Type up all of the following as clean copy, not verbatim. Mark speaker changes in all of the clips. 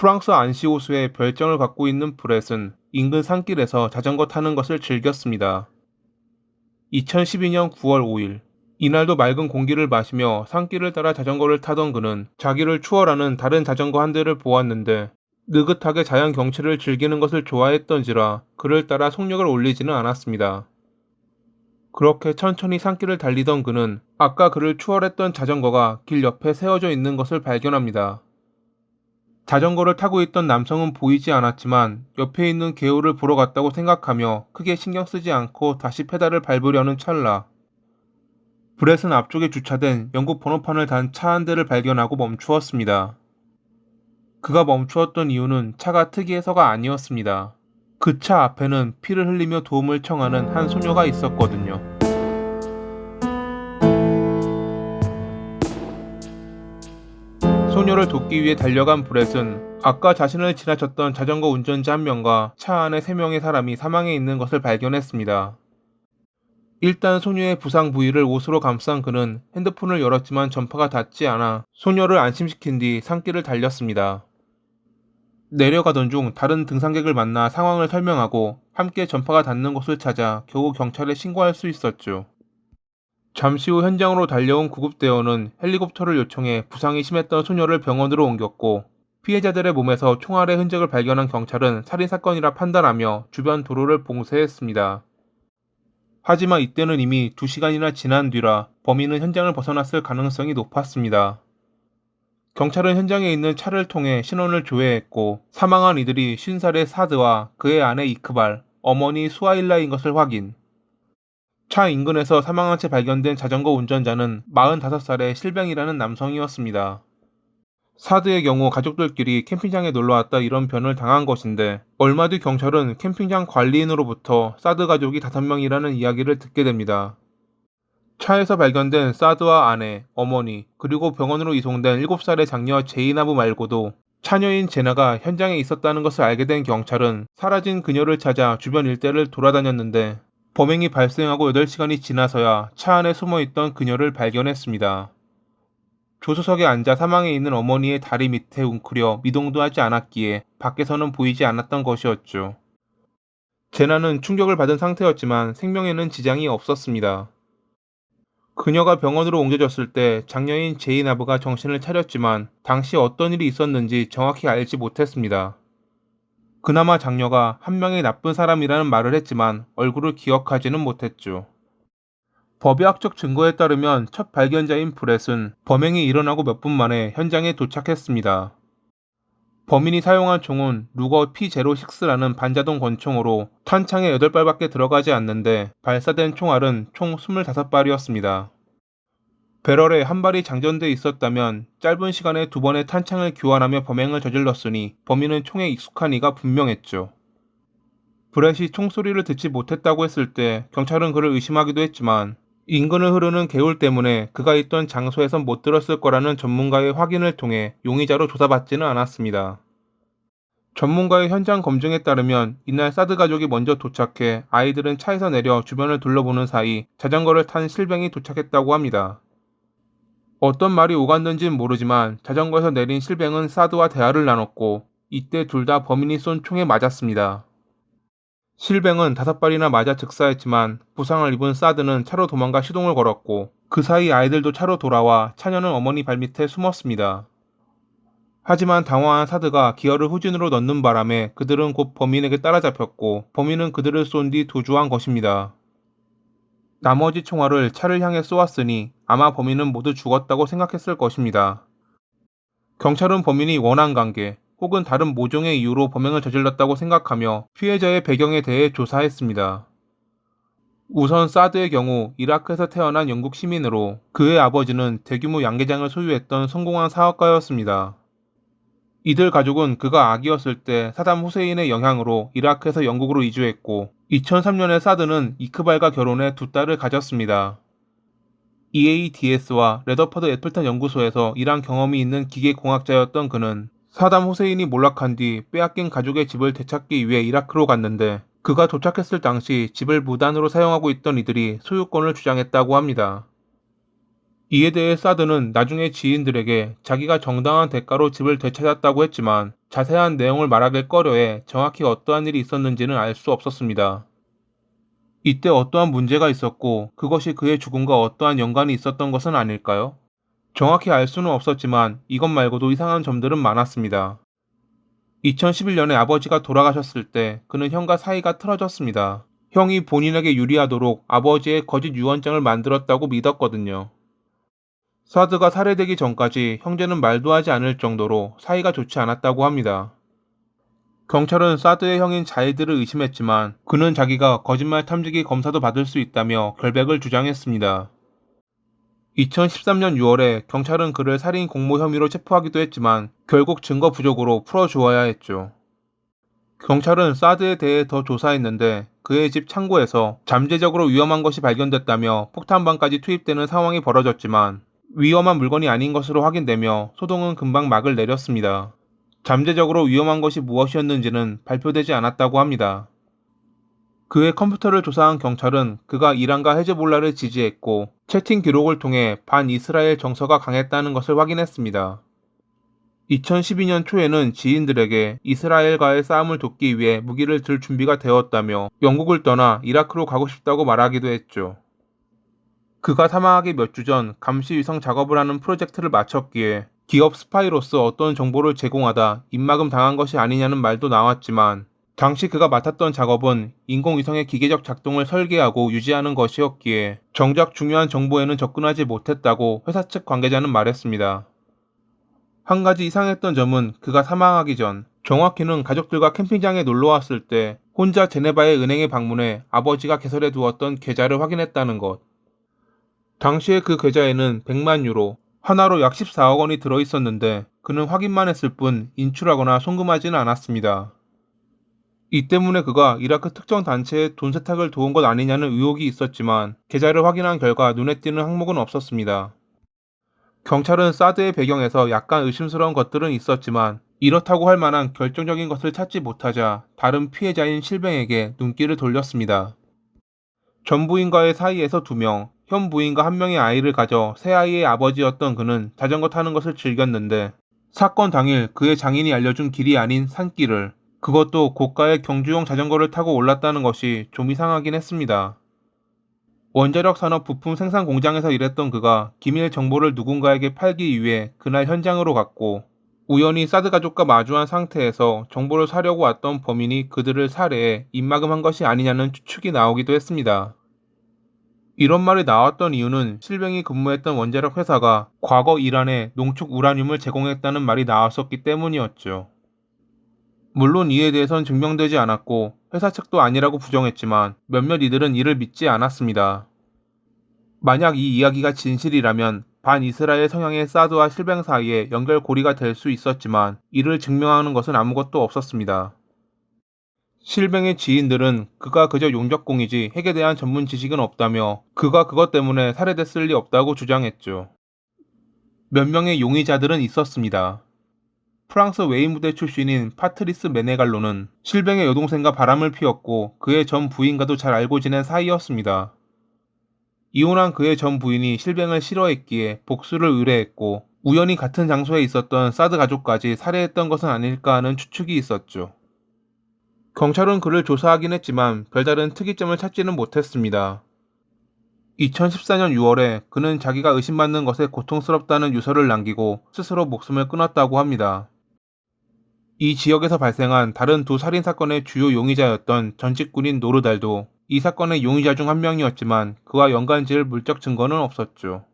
Speaker 1: 프랑스 안시 호수에 별장을 갖고 있는 브렛은 인근 산길에서 자전거 타는 것을 즐겼습니다. 2012년 9월 5일, 이날도 맑은 공기를 마시며 산길을 따라 자전거를 타던 그는 자기를 추월하는 다른 자전거 한 대를 보았는데 느긋하게 자연 경치를 즐기는 것을 좋아했던지라 그를 따라 속력을 올리지는 않았습니다. 그렇게 천천히 산길을 달리던 그는 아까 그를 추월했던 자전거가 길 옆에 세워져 있는 것을 발견합니다. 자전거를 타고 있던 남성은 보이지 않았지만 옆에 있는 개울을 보러 갔다고 생각하며 크게 신경 쓰지 않고 다시 페달을 밟으려는 찰나 브렛은 앞쪽에 주차된 영국 번호판을 단 차 한 대를 발견하고 멈추었습니다. 그가 멈추었던 이유는 차가 특이해서가 아니었습니다. 그 차 앞에는 피를 흘리며 도움을 청하는 한 소녀가 있었거든요. 소녀를 돕기 위해 달려간 브렛은 아까 자신을 지나쳤던 자전거 운전자 한 명과 차 안에 3명의 사람이 사망해 있는 것을 발견했습니다. 일단 소녀의 부상 부위를 옷으로 감싼 그는 핸드폰을 열었지만 전파가 닿지 않아 소녀를 안심시킨 뒤 산길을 달렸습니다. 내려가던 중 다른 등산객을 만나 상황을 설명하고 함께 전파가 닿는 곳을 찾아 겨우 경찰에 신고할 수 있었죠. 잠시 후 현장으로 달려온 구급대원은 헬리콥터를 요청해 부상이 심했던 소녀를 병원으로 옮겼고 피해자들의 몸에서 총알의 흔적을 발견한 경찰은 살인사건이라 판단하며 주변 도로를 봉쇄했습니다. 하지만 이때는 이미 2시간이나 지난 뒤라 범인은 현장을 벗어났을 가능성이 높았습니다. 경찰은 현장에 있는 차를 통해 신원을 조회했고 사망한 이들이 50살의 사드와 그의 아내 이크발, 어머니 수아일라인 것을 확인. 차 인근에서 사망한 채 발견된 자전거 운전자는 45살의 실뱅이라는 남성이었습니다. 사드의 경우 가족들끼리 캠핑장에 놀러왔다 이런 변을 당한 것인데 얼마 뒤 경찰은 캠핑장 관리인으로부터 사드 가족이 5명이라는 이야기를 듣게 됩니다. 차에서 발견된 사드와 아내, 어머니, 그리고 병원으로 이송된 7살의 장녀 제이나브 말고도 차녀인 제나가 현장에 있었다는 것을 알게 된 경찰은 사라진 그녀를 찾아 주변 일대를 돌아다녔는데 범행이 발생하고 8시간이 지나서야 차 안에 숨어있던 그녀를 발견했습니다. 조수석에 앉아 사망해 있는 어머니의 다리 밑에 웅크려 미동도 하지 않았기에 밖에서는 보이지 않았던 것이었죠. 제나는 충격을 받은 상태였지만 생명에는 지장이 없었습니다. 그녀가 병원으로 옮겨졌을 때 장녀인 제이나브가 정신을 차렸지만 당시 어떤 일이 있었는지 정확히 알지 못했습니다. 그나마 장녀가 한 명의 나쁜 사람이라는 말을 했지만 얼굴을 기억하지는 못했죠. 법의학적 증거에 따르면 첫 발견자인 브렛은 범행이 일어나고 몇 분 만에 현장에 도착했습니다. 범인이 사용한 총은 루거 P06라는 반자동 권총으로 탄창에 8발밖에 들어가지 않는데 발사된 총알은 총 25발이었습니다. 배럴에 한 발이 장전돼 있었다면 짧은 시간에 2번의 탄창을 교환하며 범행을 저질렀으니 범인은 총에 익숙한 이가 분명했죠. 브렛이 총소리를 듣지 못했다고 했을 때 경찰은 그를 의심하기도 했지만 인근을 흐르는 개울 때문에 그가 있던 장소에선 못 들었을 거라는 전문가의 확인을 통해 용의자로 조사받지는 않았습니다. 전문가의 현장 검증에 따르면 이날 사드 가족이 먼저 도착해 아이들은 차에서 내려 주변을 둘러보는 사이 자전거를 탄 실뱅이 도착했다고 합니다. 어떤 말이 오갔는지는 모르지만 자전거에서 내린 실뱅은 사드와 대화를 나눴고 이때 둘 다 범인이 쏜 총에 맞았습니다. 실뱅은 5발이나 맞아 즉사했지만 부상을 입은 사드는 차로 도망가 시동을 걸었고 그 사이 아이들도 차로 돌아와 차녀는 어머니 발밑에 숨었습니다. 하지만 당황한 사드가 기어를 후진으로 넣는 바람에 그들은 곧 범인에게 따라잡혔고 범인은 그들을 쏜 뒤 도주한 것입니다. 나머지 총알을 차를 향해 쏘았으니 아마 범인은 모두 죽었다고 생각했을 것입니다. 경찰은 범인이 원한관계 혹은 다른 모종의 이유로 범행을 저질렀다고 생각하며 피해자의 배경에 대해 조사했습니다. 우선 사드의 경우 이라크에서 태어난 영국 시민으로 그의 아버지는 대규모 양계장을 소유했던 성공한 사업가였습니다. 이들 가족은 그가 아기였을 때 사담 후세인의 영향으로 이라크에서 영국으로 이주했고 2003년에 사드는 이크발과 결혼해 2딸을 가졌습니다. EADS와 레더퍼드 애플턴 연구소에서 일한 경험이 있는 기계공학자였던 그는 사담 후세인이 몰락한 뒤 빼앗긴 가족의 집을 되찾기 위해 이라크로 갔는데 그가 도착했을 당시 집을 무단으로 사용하고 있던 이들이 소유권을 주장했다고 합니다. 이에 대해 사드는 나중에 지인들에게 자기가 정당한 대가로 집을 되찾았다고 했지만 자세한 내용을 말하길 꺼려해 정확히 어떠한 일이 있었는지는 알 수 없었습니다. 이때 어떠한 문제가 있었고 그것이 그의 죽음과 어떠한 연관이 있었던 것은 아닐까요? 정확히 알 수는 없었지만 이것 말고도 이상한 점들은 많았습니다. 2011년에 아버지가 돌아가셨을 때 그는 형과 사이가 틀어졌습니다. 형이 본인에게 유리하도록 아버지의 거짓 유언장을 만들었다고 믿었거든요. 사드가 살해되기 전까지 형제는 말도 하지 않을 정도로 사이가 좋지 않았다고 합니다. 경찰은 사드의 형인 자이드를 의심했지만 그는 자기가 거짓말 탐지기 검사도 받을 수 있다며 결백을 주장했습니다. 2013년 6월에 경찰은 그를 살인 공모 혐의로 체포하기도 했지만 결국 증거 부족으로 풀어주어야 했죠. 경찰은 사드에 대해 더 조사했는데 그의 집 창고에서 잠재적으로 위험한 것이 발견됐다며 폭탄방까지 투입되는 상황이 벌어졌지만 위험한 물건이 아닌 것으로 확인되며 소동은 금방 막을 내렸습니다. 잠재적으로 위험한 것이 무엇이었는지는 발표되지 않았다고 합니다. 그의 컴퓨터를 조사한 경찰은 그가 이란과 헤즈볼라를 지지했고 채팅 기록을 통해 반이스라엘 정서가 강했다는 것을 확인했습니다. 2012년 초에는 지인들에게 이스라엘과의 싸움을 돕기 위해 무기를 들 준비가 되었다며 영국을 떠나 이라크로 가고 싶다고 말하기도 했죠. 그가 사망하기 몇 주 전 감시 위성 작업을 하는 프로젝트를 마쳤기에 기업 스파이로서 어떤 정보를 제공하다 입막음 당한 것이 아니냐는 말도 나왔지만 당시 그가 맡았던 작업은 인공위성의 기계적 작동을 설계하고 유지하는 것이었기에 정작 중요한 정보에는 접근하지 못했다고 회사 측 관계자는 말했습니다. 한 가지 이상했던 점은 그가 사망하기 전, 정확히는 가족들과 캠핑장에 놀러 왔을 때 혼자 제네바의 은행에 방문해 아버지가 개설해 두었던 계좌를 확인했다는 것. 당시에 그 계좌에는 100만 유로, 하나로 약 14억 원이 들어 있었는데 그는 확인만 했을 뿐 인출하거나 송금하지는 않았습니다. 이 때문에 그가 이라크 특정 단체에 돈 세탁을 도운 것 아니냐는 의혹이 있었지만 계좌를 확인한 결과 눈에 띄는 항목은 없었습니다. 경찰은 사드의 배경에서 약간 의심스러운 것들은 있었지만 이렇다고 할 만한 결정적인 것을 찾지 못하자 다른 피해자인 실뱅에게 눈길을 돌렸습니다. 전 부인과의 사이에서 2명, 현 부인과 1명의 아이를 가져 새 아이의 아버지였던 그는 자전거 타는 것을 즐겼는데 사건 당일 그의 장인이 알려준 길이 아닌 산길을, 그것도 고가의 경주용 자전거를 타고 올랐다는 것이 좀 이상하긴 했습니다. 원자력 산업 부품 생산 공장에서 일했던 그가 기밀 정보를 누군가에게 팔기 위해 그날 현장으로 갔고 우연히 사드 가족과 마주한 상태에서 정보를 사려고 왔던 범인이 그들을 살해해 입막음한 것이 아니냐는 추측이 나오기도 했습니다. 이런 말이 나왔던 이유는 실뱅이 근무했던 원자력 회사가 과거 이란에 농축 우라늄을 제공했다는 말이 나왔었기 때문이었죠. 물론 이에 대해선 증명되지 않았고 회사 측도 아니라고 부정했지만 몇몇 이들은 이를 믿지 않았습니다. 만약 이 이야기가 진실이라면 반이스라엘 성향의 사드와 실뱅 사이에 연결고리가 될 수 있었지만 이를 증명하는 것은 아무것도 없었습니다. 실뱅의 지인들은 그가 그저 용접공이지 핵에 대한 전문 지식은 없다며 그가 그것 때문에 살해됐을 리 없다고 주장했죠. 몇 명의 용의자들은 있었습니다. 프랑스 웨이무대 출신인 파트리스 메네갈로는 실뱅의 여동생과 바람을 피웠고 그의 전 부인과도 잘 알고 지낸 사이였습니다. 이혼한 그의 전 부인이 실뱅을 싫어했기에 복수를 의뢰했고 우연히 같은 장소에 있었던 사드 가족까지 살해했던 것은 아닐까 하는 추측이 있었죠. 경찰은 그를 조사하긴 했지만 별다른 특이점을 찾지는 못했습니다. 2014년 6월에 그는 자기가 의심받는 것에 고통스럽다는 유서를 남기고 스스로 목숨을 끊었다고 합니다. 이 지역에서 발생한 다른 2살인사건의 주요 용의자였던 전직 군인 노르달도 이 사건의 용의자 중 한 명이었지만 그와 연관지을 물적 증거는 없었죠.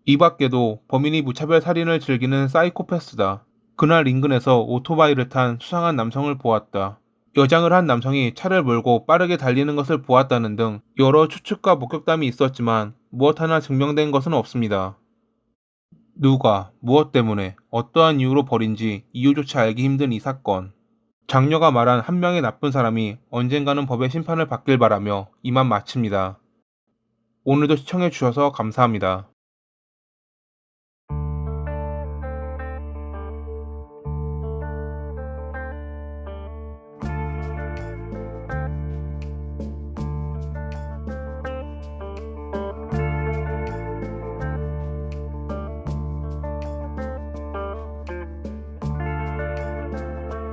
Speaker 1: 이 밖에도 범인이 무차별 살인을 즐기는 사이코패스다. 그날 인근에서 오토바이를 탄 수상한 남성을 보았다. 여장을 한 남성이 차를 몰고 빠르게 달리는 것을 보았다는 등 여러 추측과 목격담이 있었지만 무엇 하나 증명된 것은 없습니다. 누가, 무엇 때문에, 어떠한 이유로 벌인지 이유조차 알기 힘든 이 사건. 장녀가 말한 한 명의 나쁜 사람이 언젠가는 법의 심판을 받길 바라며 이만 마칩니다. 오늘도 시청해주셔서 감사합니다.